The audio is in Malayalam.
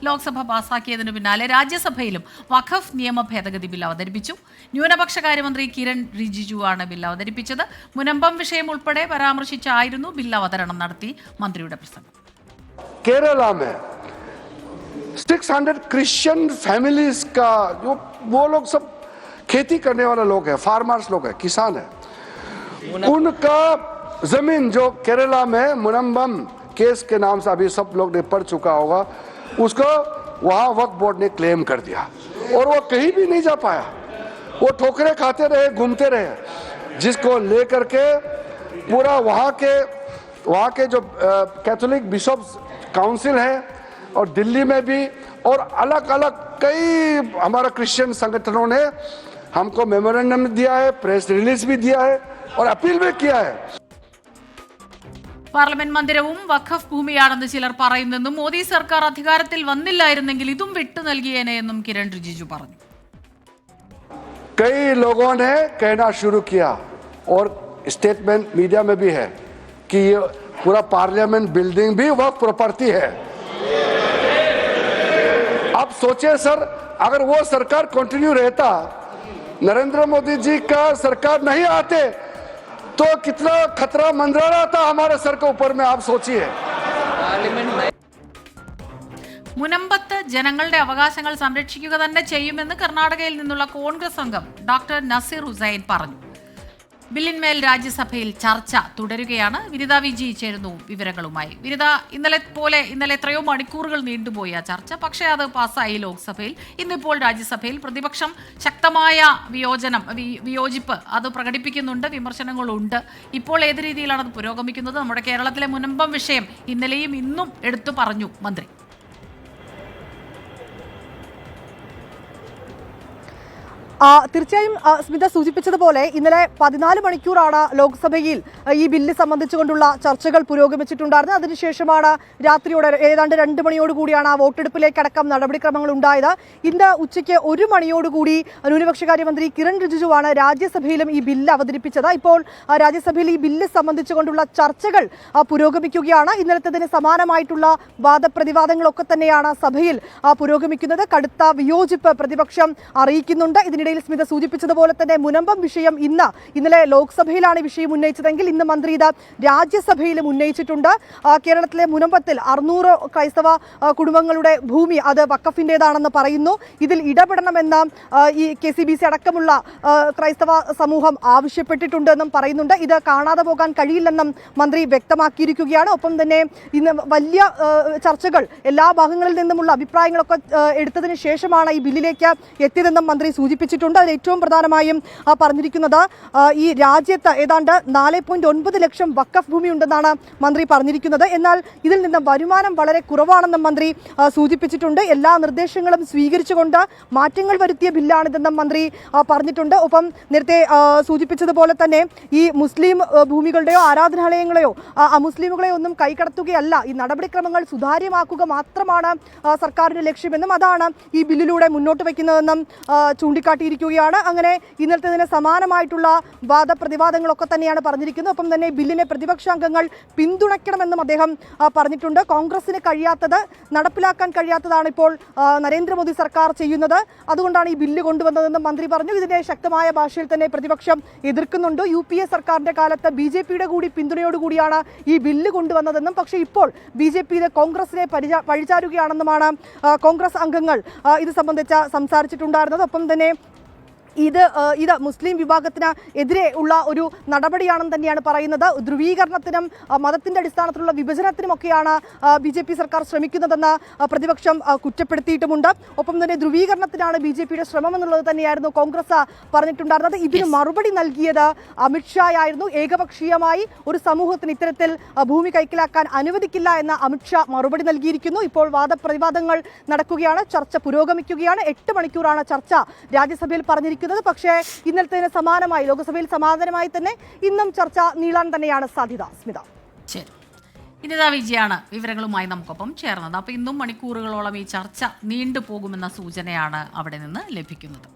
ലോക്സഭ പാസാക്കിയതിനു പിന്നാലെ രാജ്യസഭയിലും വഖഫ് നിയമ ഭേദഗതി ബിൽ അവതരിപ്പിച്ചു. ന്യൂനപക്ഷകാര്യമന്ത്രി കിരൺ റിജിജുവാണ് ബിൽ അവതരിപ്പിച്ചത്. മുനമ്പം വിഷയം ഉൾപ്പെടെ പരാമർശിച്ചായിരുന്നു ബിൽ അവതരണം നടത്തി മന്ത്രിയുടെ പ്രസംഗം. केरला में 600 क्रिश्चियन फैमिलीज का जो वो लोग सब खेती करने वाले लोग हैं, फार्मर्स लोग हैं, किसान हैं, उनका जमीन जो केरला में मुनम्बम केस के नाम से अभी सब लोग ने पढ़ चुका होगा, उसको वहाँ वक्फ बोर्ड ने क्लेम कर दिया और वो कहीं भी नहीं जा पाया. वो ठोकरे खाते रहे, घूमते रहे, जिसको लेकर के पूरा वहाँ के जो कैथोलिक बिशप्स काउंसिल है और दिल्ली में भी और अलग अलग कई हमारा क्रिश्चियन संगठनों ने हमको मेमोरेंडम दिया है, प्रेस रिलीज भी दिया है और अपील भी किया है. പാർലമെന്റ് മന്ദിരവും വഖഫ് ഭൂമിയാണെന്ന് ചിലർ പറയുന്നെന്നും മോദി സർക്കാർ അധികാരത്തിൽ വന്നില്ലായിരുന്നെങ്കിൽ ഇതും വിട്ടു നൽകിയേനെ എന്നും കിരൺ റിജിജു പറഞ്ഞു. कई लोगों ने कहना शुरू किया और स्टेटमेंट मीडिया में भी है कि ये पूरा पार्लियामेंट बिल्डिंग भी वक्फ प्रॉपर्टी है. अब सोचिए सर, अगर वो सरकार कंटिन्यू रहता, नरेंद्र मोदी जी का सरकार नहीं आते, तो कितना खतरा मंडरा रहा था हमारे सर के ऊपर में. आप सोचिए. മുനമ്പത്ത് ജനങ്ങളുടെ അവകാശങ്ങൾ സംരക്ഷിക്കുക തന്നെ ചെയ്യുമെന്ന് കർണാടകയിൽ നിന്നുള്ള കോൺഗ്രസ് അംഗം ഡോക്ടർ നസീർ ഹുസൈൻ പറഞ്ഞു. ബില്ലിന്മേൽ രാജ്യസഭയിൽ ചർച്ച തുടരുകയാണ്. വിനിത വിജി ചേരുന്നു വിവരങ്ങളുമായി. വിനിത, ഇന്നലെ എത്രയോ മണിക്കൂറുകൾ നീണ്ടുപോയ ചർച്ച, പക്ഷേ അത് പാസ്സായി ലോക്സഭയിൽ. ഇന്നിപ്പോൾ രാജ്യസഭയിൽ പ്രതിപക്ഷം ശക്തമായ വിയോജിപ്പ് അത് പ്രകടിപ്പിക്കുന്നുണ്ട്, വിമർശനങ്ങളുണ്ട്. ഇപ്പോൾ ഏത് രീതിയിലാണ് അത് പുരോഗമിക്കുന്നത്? നമ്മുടെ കേരളത്തിലെ മുനമ്പം വിഷയം ഇന്നലെയും ഇന്നും എടുത്തു പറഞ്ഞു മന്ത്രി. തീർച്ചയായും സ്മിത സൂചിപ്പിച്ചതുപോലെ ഇന്നലെ 14 മണിക്കൂറാണ് ലോക്സഭയിൽ ഈ ബില്ല് സംബന്ധിച്ചുകൊണ്ടുള്ള ചർച്ചകൾ പുരോഗമിച്ചിട്ടുണ്ടായിരുന്നത്. അതിനുശേഷമാണ് രാത്രിയോടെ ഏതാണ്ട് 2 മണിയോടുകൂടിയാണ് ആ വോട്ടെടുപ്പിലേക്കടക്കം നടപടിക്രമങ്ങൾ ഉണ്ടായത്. ഇന്ന് ഉച്ചയ്ക്ക് 1 മണിയോടുകൂടി ന്യൂനപക്ഷകാര്യമന്ത്രി കിരൺ റിജിജുവാണ് രാജ്യസഭയിലും ഈ ബില്ല് അവതരിപ്പിച്ചത്. ഇപ്പോൾ രാജ്യസഭയിൽ ഈ ബില്ല് സംബന്ധിച്ചുകൊണ്ടുള്ള ചർച്ചകൾ പുരോഗമിക്കുകയാണ്. ഇന്നലത്തേതിന് സമാനമായിട്ടുള്ള വാദപ്രതിവാദങ്ങളൊക്കെ തന്നെയാണ് സഭയിൽ പുരോഗമിക്കുന്നത്. കടുത്ത വിയോജിപ്പ് പ്രതിപക്ഷം അറിയിക്കുന്നുണ്ട്. ഇതിനിടെ സ്മിത സൂചിപ്പിച്ചതുപോലെ തന്നെ മുനമ്പം വിഷയം ഇന്നലെ ലോക്സഭയിലാണ് വിഷയം ഉന്നയിച്ചതെങ്കിൽ ഇന്ന് മന്ത്രി ഇത് രാജ്യസഭയിലും ഉന്നയിച്ചിട്ടുണ്ട്. കേരളത്തിലെ മുനമ്പത്തിൽ 600 ക്രൈസ്തവ കുടുംബങ്ങളുടെ ഭൂമി അത് വഖഫിന്റേതാണെന്ന് പറയുന്നു. ഇതിൽ ഇടപെടണമെന്ന് ഈ KCBC അടക്കമുള്ള ക്രൈസ്തവ സമൂഹം ആവശ്യപ്പെട്ടിട്ടുണ്ടെന്നും പറയുന്നുണ്ട്. ഇത് കാണാതെ പോകാൻ കഴിയില്ലെന്നും മന്ത്രി വ്യക്തമാക്കിയിരിക്കുകയാണ്. ഒപ്പം തന്നെ ഇന്ന് വലിയ ചർച്ചകൾ എല്ലാ ഭാഗങ്ങളിൽ നിന്നുമുള്ള അഭിപ്രായങ്ങളൊക്കെ എടുത്തതിന് ശേഷമാണ് ഈ ബില്ലിലേക്ക് എത്തിയതെന്നും മന്ത്രി സൂചിപ്പിച്ചിട്ടുണ്ട്. അതിൽ ഏറ്റവും പ്രധാനമായും പറഞ്ഞിരിക്കുന്നത് ഈ രാജ്യത്ത് ഏതാണ്ട് 4.9 ലക്ഷം വഖഫ് ഭൂമി ഉണ്ടെന്നാണ് മന്ത്രി പറഞ്ഞിരിക്കുന്നത്. എന്നാൽ ഇതിൽ നിന്ന് വരുമാനം വളരെ കുറവാണെന്നും മന്ത്രി സൂചിപ്പിച്ചിട്ടുണ്ട്. എല്ലാ നിർദ്ദേശങ്ങളും സ്വീകരിച്ചുകൊണ്ട് മാറ്റങ്ങൾ വരുത്തിയ ബില്ലാണിതെന്നും മന്ത്രി പറഞ്ഞിട്ടുണ്ട്. നേരത്തെ സൂചിപ്പിച്ചതുപോലെ തന്നെ ഈ മുസ്ലിം ഭൂമികളുടെയോ ആരാധനാലയങ്ങളെയോ അമുസ്ലിമുകളെയോ ഒന്നും കൈകടത്തുകയല്ല, ഈ നടപടിക്രമങ്ങൾ സുതാര്യമാക്കുക മാത്രമാണ് സർക്കാരിന്റെ ലക്ഷ്യമെന്നും അതാണ് ഈ ബില്ലിലൂടെ മുന്നോട്ട് വയ്ക്കുന്നതെന്നും ചൂണ്ടിക്കാട്ടിയിരിക്കുകയാണ്. അങ്ങനെ ഇന്നലത്തേതിന് സമാനമായിട്ടുള്ള വാദപ്രതിവാദങ്ങളൊക്കെ തന്നെയാണ് പറഞ്ഞിരിക്കുന്നത്. ഒപ്പം തന്നെ ബില്ലിനെ പ്രതിപക്ഷാംഗങ്ങൾ പിന്തുണയ്ക്കണമെന്നും അദ്ദേഹം പറഞ്ഞിട്ടുണ്ട്. കോൺഗ്രസിന് കഴിയാത്തത് നടപ്പിലാക്കാൻ കഴിയാത്തതാണ് ഇപ്പോൾ നരേന്ദ്രമോദി സർക്കാർ ചെയ്യുന്നത്, അതുകൊണ്ടാണ് ഈ ബില്ല് കൊണ്ടുവന്നതെന്നും മന്ത്രി പറഞ്ഞു. ഇതിനെ ശക്തമായ ഭാഷയിൽ തന്നെ പ്രതിപക്ഷം എതിർക്കുന്നുണ്ട്. UPA സർക്കാരിന്റെ കാലത്ത് BJPയുടെ കൂടി പിന്തുണയോടുകൂടിയാണ് ഈ ബില്ല് കൊണ്ടുവന്നതെന്നും പക്ഷേ ഇപ്പോൾ BJP ഇത് കോൺഗ്രസിനെ പഴിചാരുകയാണെന്നുമാണ് കോൺഗ്രസ് അംഗങ്ങൾ ഇത് സംബന്ധിച്ച് സംസാരിച്ചിട്ടുണ്ടായിരുന്നത്. ഒപ്പം തന്നെ ഇത് മുസ്ലിം വിഭാഗത്തിന് എതിരെ ഉള്ള ഒരു നടപടിയാണെന്ന് തന്നെയാണ് പറയുന്നത്. ധ്രുവീകരണത്തിനും മതത്തിന്റെ അടിസ്ഥാനത്തിലുള്ള വിഭജനത്തിനുമൊക്കെയാണ് BJP സർക്കാർ ശ്രമിക്കുന്നതെന്ന് പ്രതിപക്ഷം കുറ്റപ്പെടുത്തിയിട്ടുമുണ്ട്. ഒപ്പം തന്നെ ധ്രുവീകരണത്തിനാണ് BJPയുടെ ശ്രമം എന്നുള്ളത് തന്നെയായിരുന്നു കോൺഗ്രസ് പറഞ്ഞിട്ടുണ്ടായിരുന്നത്. ഇതിന് മറുപടി നൽകിയത് അമിത്ഷായായിരുന്നു. ഏകപക്ഷീയമായി ഒരു സമൂഹത്തിന് ഇത്തരത്തിൽ ഭൂമി കൈക്കലാക്കാൻ അനുവദിക്കില്ല എന്ന് അമിത്ഷാ മറുപടി നൽകിയിരിക്കുന്നു. ഇപ്പോൾ വാദപ്രതിവാദങ്ങൾ നടക്കുകയാണ്, ചർച്ച പുരോഗമിക്കുകയാണ്. 8 മണിക്കൂറാണ് ചർച്ച രാജ്യസഭയിൽ പറഞ്ഞിരിക്കുന്നത്. പക്ഷേ ഇന്നലത്തേതിന് സമാനമായി ലോക്സഭയിൽ സമാധാനമായി തന്നെ ഇന്നും ചർച്ച നീളാൻ തന്നെയാണ് സാധ്യത. സ്മിത, ശരി. വിനിത വിജയാണ് വിവരങ്ങളുമായി നമുക്കൊപ്പം ചേർന്നത്. അപ്പോൾ ഇന്നും മണിക്കൂറുകളോളം ഈ ചർച്ച നീണ്ടുപോകുമെന്ന സൂചനയാണ് അവിടെ നിന്ന് ലഭിക്കുന്നത്.